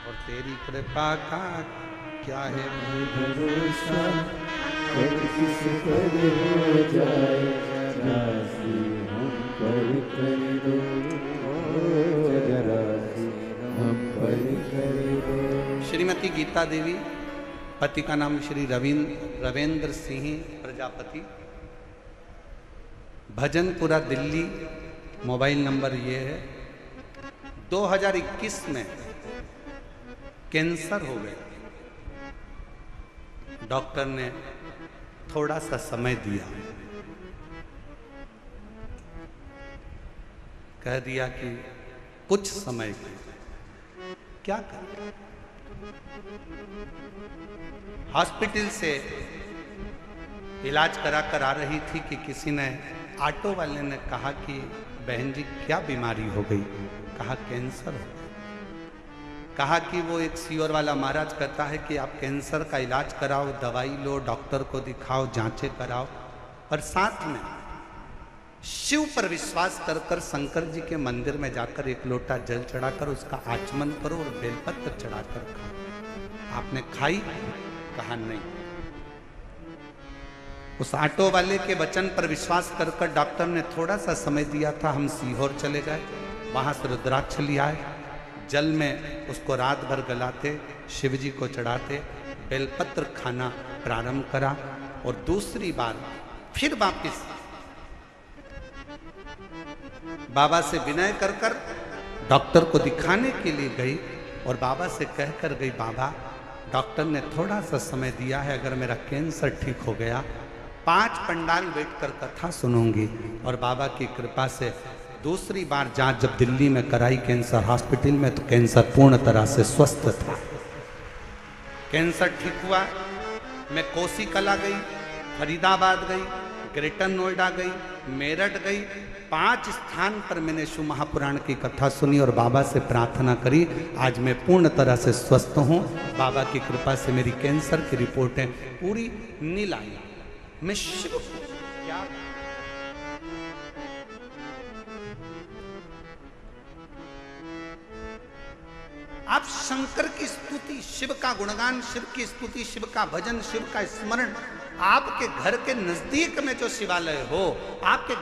और तेरी कृपा का क्या है भरोसा, कब किस पर हो जाए जरा सी हम पर कर दो, जरा सी हम पर कर दो। श्रीमती गीता देवी, पति का नाम श्री रविंद्र सिंह प्रजापति, भजनपुरा दिल्ली। मोबाइल नंबर ये है। 2021 में कैंसर हो गया। डॉक्टर ने थोड़ा सा समय दिया, कह दिया कि कुछ समय के क्या कर। हॉस्पिटल से इलाज करा कर आ रही थी कि किसी ने, ऑटो वाले ने कहा कि बहन जी क्या बीमारी हो गई। कहा कैंसर हो गया। कहा कि वो एक सीवर वाला महाराज कहता है कि आप कैंसर का इलाज कराओ, दवाई लो, डॉक्टर को दिखाओ, जांचें कराओ, और साथ में शिव पर विश्वास कर कर शंकर जी के मंदिर में जाकर एक लोटा जल चढ़ाकर उसका आचमन करो और बेलपत्र चढ़ाकर खाओ। आपने खाई? कहा नहीं। उस ऑटो वाले के वचन पर विश्वास कर कर डॉक्टर ने थोड़ा सा समय दिया था। हम सीहोर चले गए, वहां से रुद्राक्ष लिया है, जल में उसको रात भर गलाते, शिव जी को चढ़ाते, बेलपत्र खाना प्रारंभ करा। और दूसरी बार फिर वापिस बाबा से विनय कर कर डॉक्टर को दिखाने के लिए गई और बाबा से कह कर गई, बाबा डॉक्टर ने थोड़ा सा समय दिया है, अगर मेरा कैंसर ठीक हो गया 5 पंडाल बैठ कर कथा सुनूंगी। और बाबा की कृपा से दूसरी बार जांच जब दिल्ली में कराई कैंसर हॉस्पिटल में, तो कैंसर पूर्ण तरह से स्वस्थ था। कैंसर ठीक हुआ। मैं कोसी कला गई, फरीदाबाद गई, ग्रेटर नोएडा गई, मेरठ गई, 5 स्थान पर मैंने शिव महापुराण की कथा सुनी और बाबा से प्रार्थना करी। आज मैं पूर्ण तरह से स्वस्थ हूँ। बाबा की कृपा से मेरी कैंसर की रिपोर्टें पूरी नील आई। मैं शिव क्या आप शंकर की स्तुति, शिव का गुणगान, शिव की स्तुति, शिव का भजन, शिव का स्मरण, आपके घर के नजदीक में जो शिवालय हो, आपके